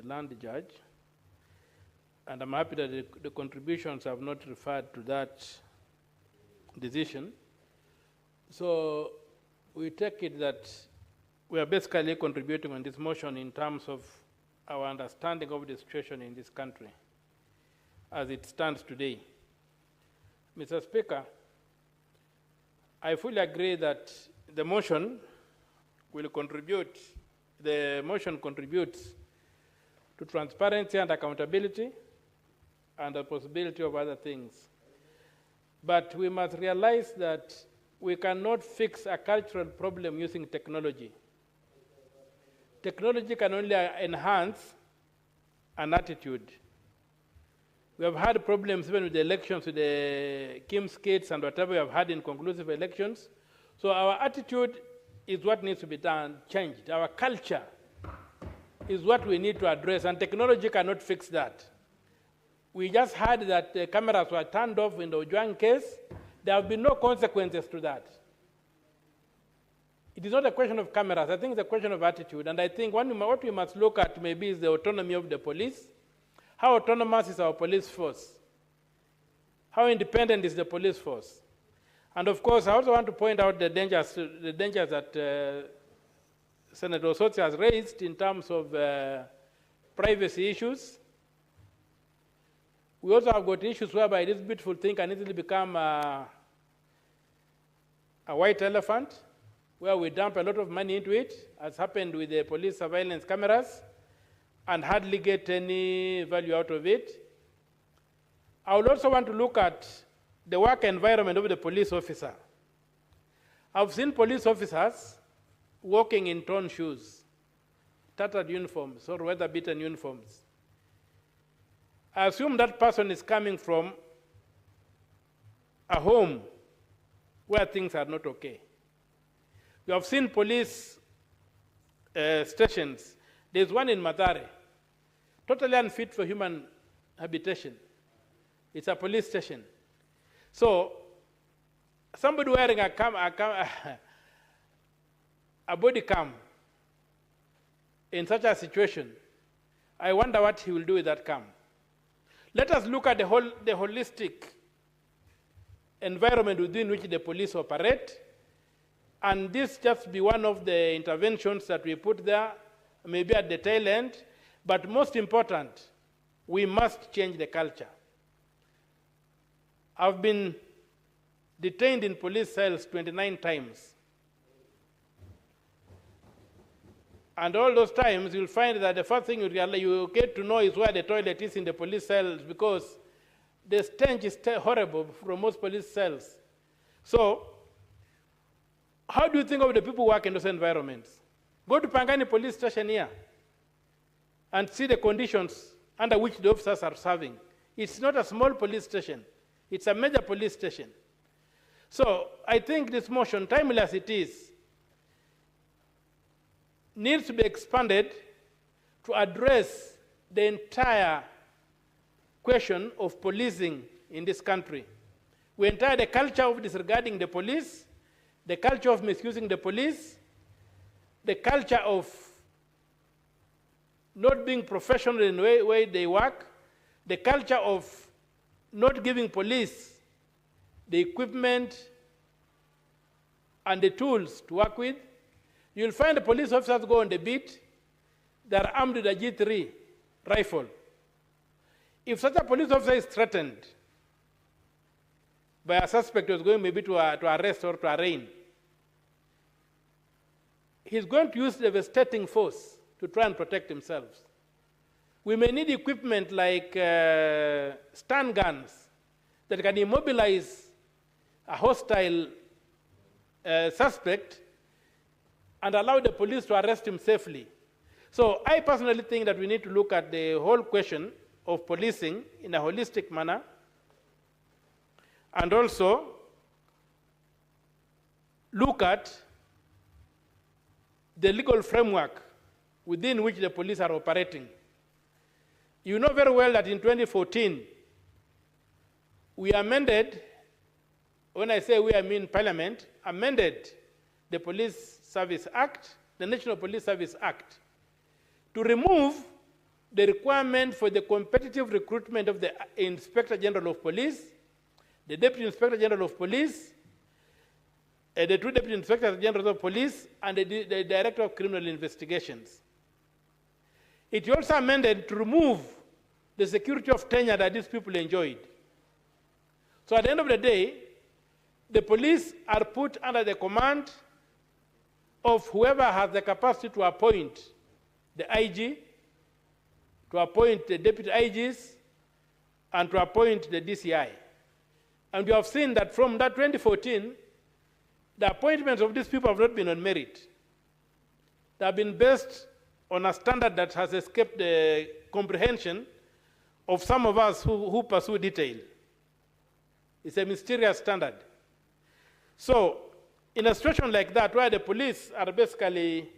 land judge, and I'm happy that the contributions have not referred to that decision. So we take it that we are basically contributing on this motion in terms of our understanding of the situation in this country as it stands today. Mr. Speaker, I fully agree that the motion contributes to transparency and accountability and the possibility of other things. But we must realize that we cannot fix a cultural problem using technology. Technology can only enhance an attitude. We have had problems even with the elections, with the Kim's kids and whatever we have had in conclusive elections. So our attitude is what needs to be done, changed. Our culture is what we need to address, and technology cannot fix that. We just heard that the cameras were turned off in the Ojwang case. There have been no consequences to that. It is not a question of cameras. I think it's a question of attitude. And I think what we must look at maybe is the autonomy of the police. How autonomous is our police force? How independent is the police force? And of course, I also want to point out the dangers that Senator Osotsi has raised in terms of privacy issues. We also have got issues whereby this beautiful thing can easily become a white elephant, where we dump a lot of money into it, as happened with the police surveillance cameras, and hardly get any value out of it. I would also want to look at the work environment of the police officer. I've seen police officers walking in torn shoes, tattered uniforms, or weather-beaten uniforms. I assume that person is coming from a home where things are not okay. We have seen police stations. There's one in Mathare, totally unfit for human habitation. It's a police station. So somebody wearing a body cam in such a situation, I wonder what he will do with that cam. Let us look at the holistic environment within which the police operate, and this just be one of the interventions that we put there, maybe at the tail end. But most important, we must change the culture. I've been detained in police cells 29 times. And all those times, you'll find that the first thing you get to know is where the toilet is in the police cells, because the stench is horrible from most police cells. So, how do you think of the people who work in those environments? Go to Pangani police station here and see the conditions under which the officers are serving. It's not a small police station. It's a major police station. So I think this motion, timely as it is, needs to be expanded to address the entire question of policing in this country. We entire the culture of disregarding the police, the culture of misusing the police, the culture of not being professional in the way they work, the culture of not giving police the equipment and the tools to work with. You'll find the police officers go on the beat, they're armed with a G3 rifle. If such a police officer is threatened by a suspect who's going maybe to arrest or to arraign, he's going to use devastating force to try and protect himself. We may need equipment like stun guns that can immobilize a hostile suspect and allow the police to arrest him safely. So I personally think that we need to look at the whole question of policing in a holistic manner, and also look at the legal framework within which the police are operating. You know very well that in 2014, we amended, when I say we, I mean Parliament, amended the Police Service Act, the National Police Service Act, to remove the requirement for the competitive recruitment of the Inspector General of Police, the Deputy Inspector General of Police, the two Deputy Inspectors General of Police, and the Director of Criminal Investigations. It also amended to remove the security of tenure that these people enjoyed. So at the end of the day, the police are put under the command of whoever has the capacity to appoint the IG, to appoint the deputy IGs, and to appoint the DCI. And we have seen that from that 2014, the appointments of these people have not been on merit. They have been based on a standard that has escaped the comprehension of some of us who pursue detail. It's a mysterious standard. So, in a situation like that, where the police are basically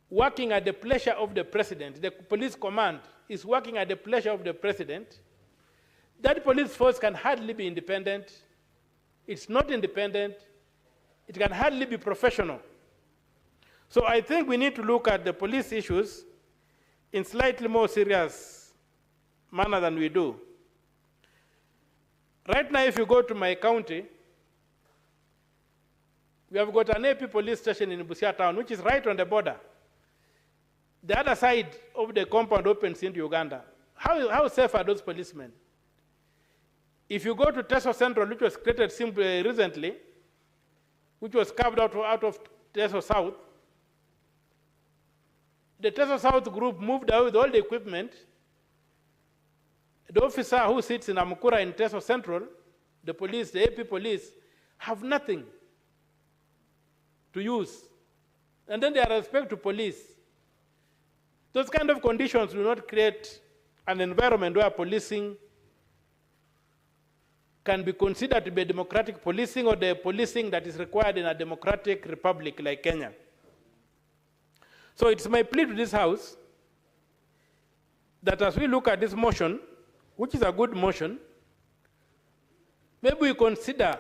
working at the pleasure of the president, the police command is working at the pleasure of the president, that police force can hardly be independent. It's not independent. It can hardly be professional. So I think we need to look at the police issues in slightly more serious manner than we do. Right now, if you go to my county, we have got an AP police station in Busia town, which is right on the border. The other side of the compound opens into Uganda. How safe are those policemen? If you go to Teso Central, which was created simply recently, which was carved out of Teso South, the Teso South group moved out with all the equipment. The officer who sits in Amukura in Teso Central, the police, the AP police, have nothing to use. And then they are respect to police. Those kind of conditions will not create an environment where policing can be considered to be democratic policing or the policing that is required in a democratic republic like Kenya. So it's my plea to this House that as we look at this motion, which is a good motion, maybe we consider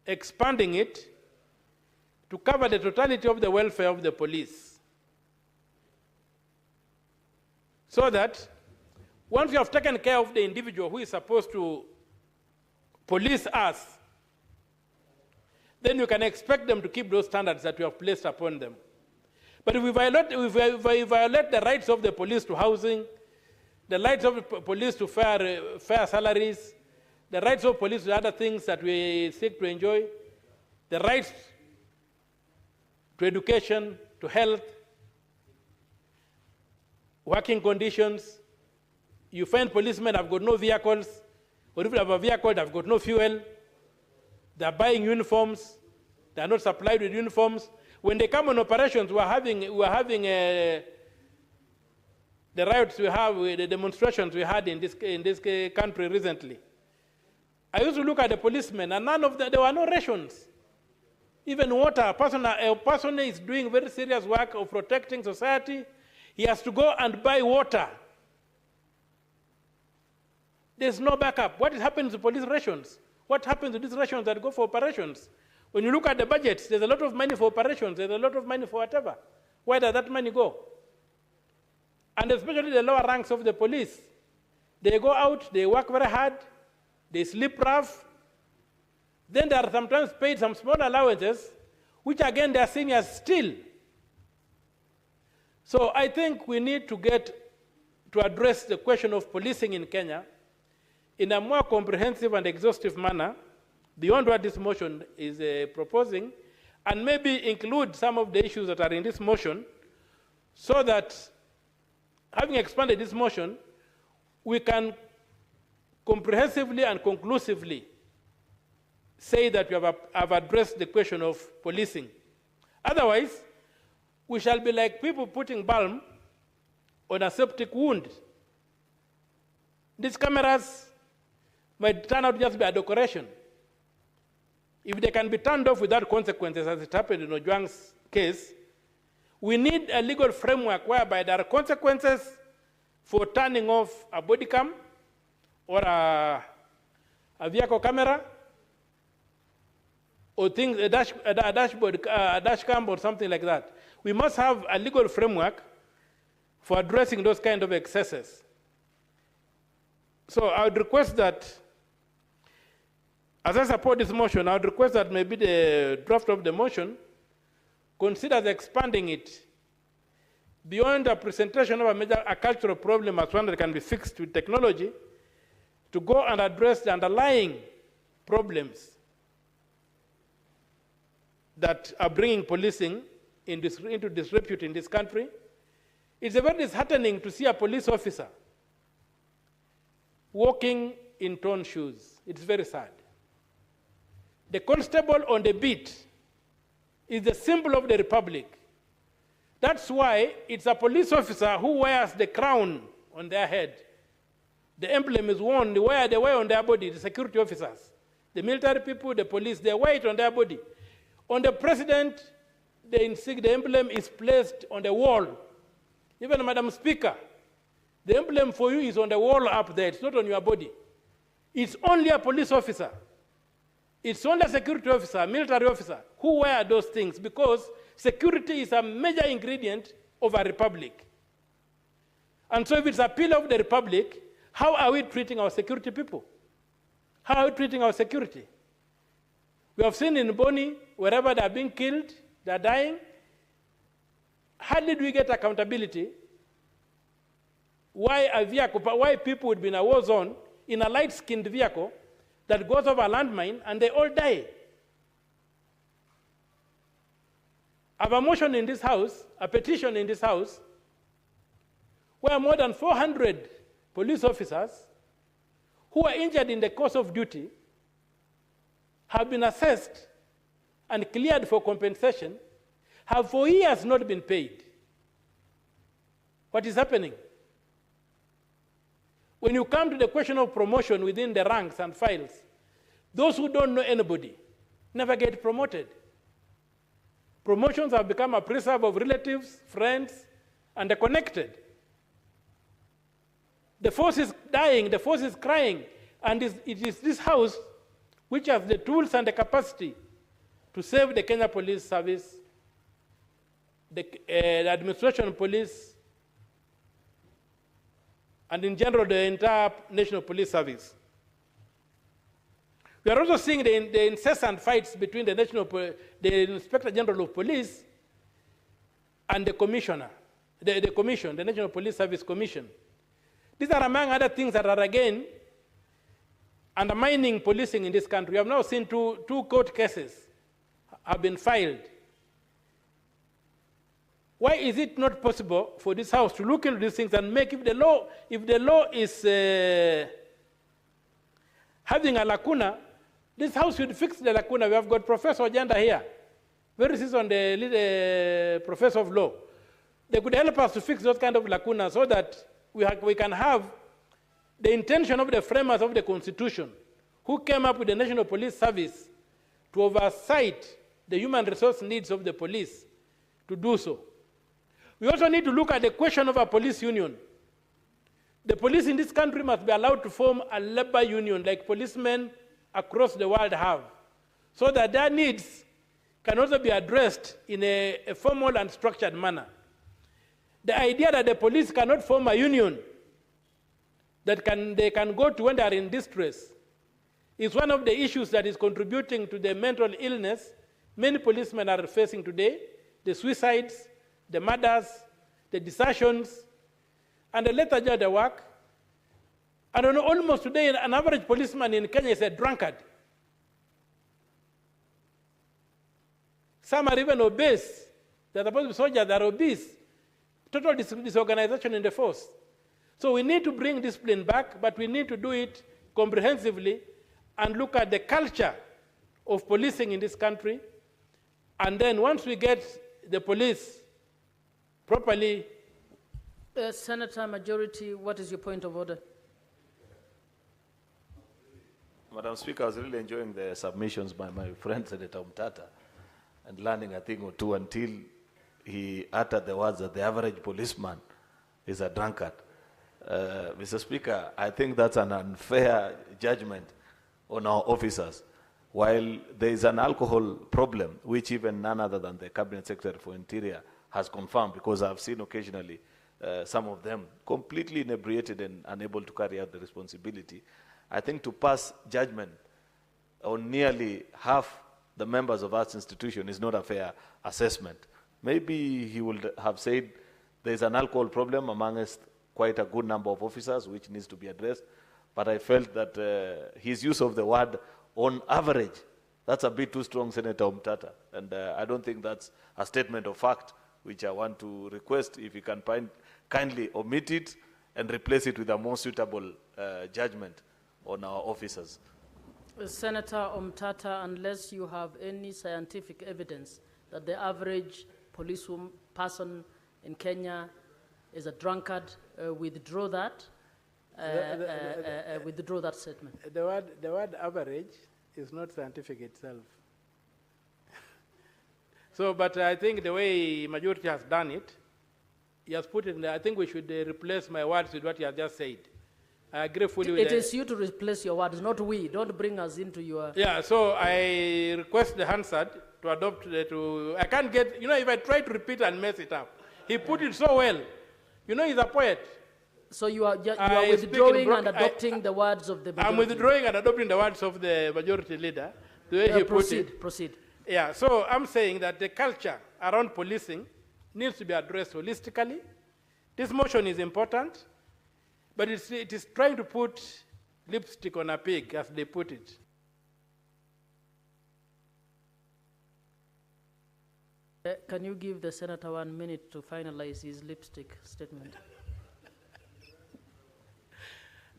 expanding it to cover the totality of the welfare of the police. So that once you have taken care of the individual who is supposed to police us, then you can expect them to keep those standards that we have placed upon them. But if we violate the rights of the police to housing, the rights of the police to fair salaries, the rights of police to other things that we seek to enjoy, the rights to education, to health, working conditions, you find policemen have got no vehicles, or if they have a vehicle, they've got no fuel, they're buying uniforms, they're not supplied with uniforms. When they come on operations, we're having the riots we have, the demonstrations we had in this country recently. I used to look at the policemen, and none of them, there were no rations. Even water, a person is doing very serious work of protecting society, he has to go and buy water. There's no backup. What happens to police rations? What happens to these rations that go for operations? When you look at the budgets, there's a lot of money for operations, there's a lot of money for whatever. Where does that money go? And especially the lower ranks of the police. They go out, they work very hard, they sleep rough. Then they are sometimes paid some small allowances, which again their seniors steal. So I think we need to address the question of policing in Kenya in a more comprehensive and exhaustive manner, beyond what this motion is proposing, and maybe include some of the issues that are in this motion, so that, having expanded this motion, we can comprehensively and conclusively say that we have addressed the question of policing. Otherwise, we shall be like people putting balm on a septic wound. These cameras might turn out to just be a decoration. If they can be turned off without consequences, as it happened in Ojwang's case, we need a legal framework whereby there are consequences for turning off a body cam or a vehicle camera or things, a dash cam or something like that. We must have a legal framework for addressing those kind of excesses. So I would request that, as I support this motion, I would request that maybe the draft of the motion considers expanding it beyond the presentation of a cultural problem as one that can be fixed with technology, to go and address the underlying problems that are bringing policing into disrepute in this country. It's very disheartening to see a police officer walking in torn shoes. It's very sad. The constable on the beat is the symbol of the republic. That's why it's a police officer who wears the crown on their head. The emblem is worn, they wear on their body, the security officers. The military people, the police, they wear it on their body. On the president, the emblem is placed on the wall. Even Madam Speaker, the emblem for you is on the wall up there, it's not on your body. It's only a police officer. It's only a security officer, a military officer, who wear those things, because security is a major ingredient of a republic. And so if it's a pillar of the republic, how are we treating our security people? How are we treating our security? We have seen in Boni, wherever they are being killed, they are dying. Hardly do we get accountability. Why people would be in a war zone in a light-skinned vehicle that goes over a landmine and they all die. I have a motion in this house, a petition in this house, where more than 400 police officers who are injured in the course of duty have been assessed and cleared for compensation, have for years not been paid. What is happening? When you come to the question of promotion within the ranks and files, those who don't know anybody never get promoted. Promotions have become a preserve of relatives, friends, and the connected. The force is dying, the force is crying, and it is this house which has the tools and the capacity to save the Kenya Police Service, the administration police, and in general, the entire National Police Service. We are also seeing the incessant fights between the Inspector General of Police and the Commissioner, the Commission, the National Police Service Commission. These are among other things that are, again, undermining policing in this country. We have now seen two court cases have been filed. Why is it not possible for this house to look into these things and make, if the law is having a lacuna, this house should fix the lacuna. We have got Professor Agenda here, very seasoned professor of law. They could help us to fix those kind of lacunas so that we can have the intention of the framers of the Constitution, who came up with the National Police Service to oversight the human resource needs of the police, to do so. We also need to look at the question of a police union. The police in this country must be allowed to form a labor union like policemen across the world have, so that their needs can also be addressed in a formal and structured manner. The idea that the police cannot form a union that they can go to when they are in distress is one of the issues that is contributing to the mental illness many policemen are facing today, the suicides, the murders, the desertions, and the lethargy of the work. And almost today, an average policeman in Kenya is a drunkard. Some are even obese. They're supposed to be soldiers, they're obese. Total disorganization in the force. So we need to bring discipline back, but we need to do it comprehensively and look at the culture of policing in this country. And then once we get the police properly. Senator Majority, what is your point of order? Madam Speaker, I was really enjoying the submissions by my friend Senator Omtata and learning a thing or two until he uttered the words that the average policeman is a drunkard. Mr. Speaker, I think that's an unfair judgment on our officers. While there is an alcohol problem, which even none other than the Cabinet Secretary for Interior has confirmed, because I've seen occasionally some of them completely inebriated and unable to carry out the responsibility. I think to pass judgment on nearly half the members of our institution is not a fair assessment. Maybe he would have said there's an alcohol problem amongst quite a good number of officers which needs to be addressed, but I felt that his use of the word on average, that's a bit too strong, Senator Omtata, and I don't think that's a statement of fact, which I want to request if you can kindly omit it and replace it with a more suitable judgment on our officers. Senator Omtata, unless you have any scientific evidence that the average police person in Kenya is a drunkard, withdraw that. Withdraw that statement. The word average is not scientific itself. So, but I think the way majority has done it, he has put it in there. I think we should replace my words with what he has just said. I agree fully with it. It is you to replace your words, not we. Don't bring us into your... Yeah, so I request the Hansard to adopt, I can't get, if I try to repeat and mess it up. He put it so well. He's a poet. So you are withdrawing and adopting the words of the majority. I'm withdrawing and adopting the words of the majority leader, the way he put it. Proceed. Yeah, so I'm saying that the culture around policing needs to be addressed holistically. This motion is important, but it is trying to put lipstick on a pig, as they put it. Can you give the senator 1 minute to finalize his lipstick statement?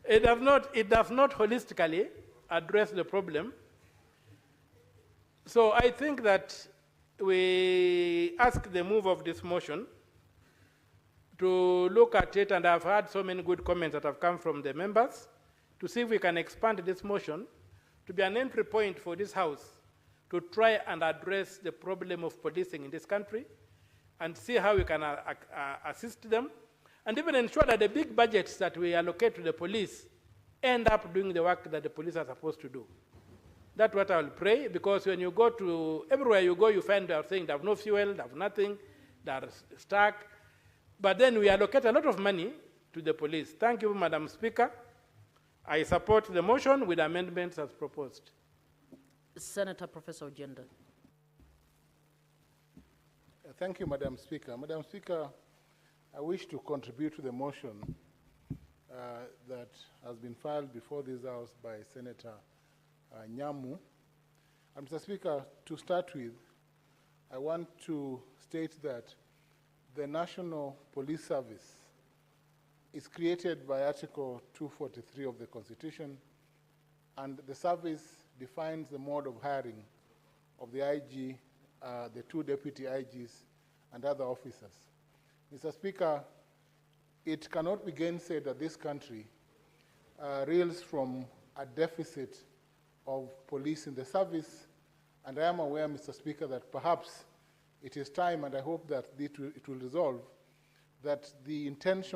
It does not holistically address the problem. So I think that we ask the move of this motion to look at it, and I've had so many good comments that have come from the members, to see if we can expand this motion to be an entry point for this House to try and address the problem of policing in this country and see how we can assist them, and even ensure that the big budgets that we allocate to the police end up doing the work that the police are supposed to do. That's what I will pray, because when you go to, everywhere you go, you find they are saying they have no fuel, they have nothing, they are stuck. But then we allocate a lot of money to the police. Thank you, Madam Speaker. I support the motion with amendments as proposed. Senator Professor Ojenda. Thank you, Madam Speaker. Madam Speaker, I wish to contribute to the motion that has been filed before this House by Senator Nyamu. And Mr. Speaker, to start with, I want to state that the National Police Service is created by Article 243 of the Constitution, and the service defines the mode of hiring of the IG, the 2 deputy IGs, and other officers. Mr. Speaker, it cannot be gainsaid that this country reels from a deficit of police in the service, and I am aware, Mr. Speaker, that perhaps it is time, and I hope that it will resolve, that the intention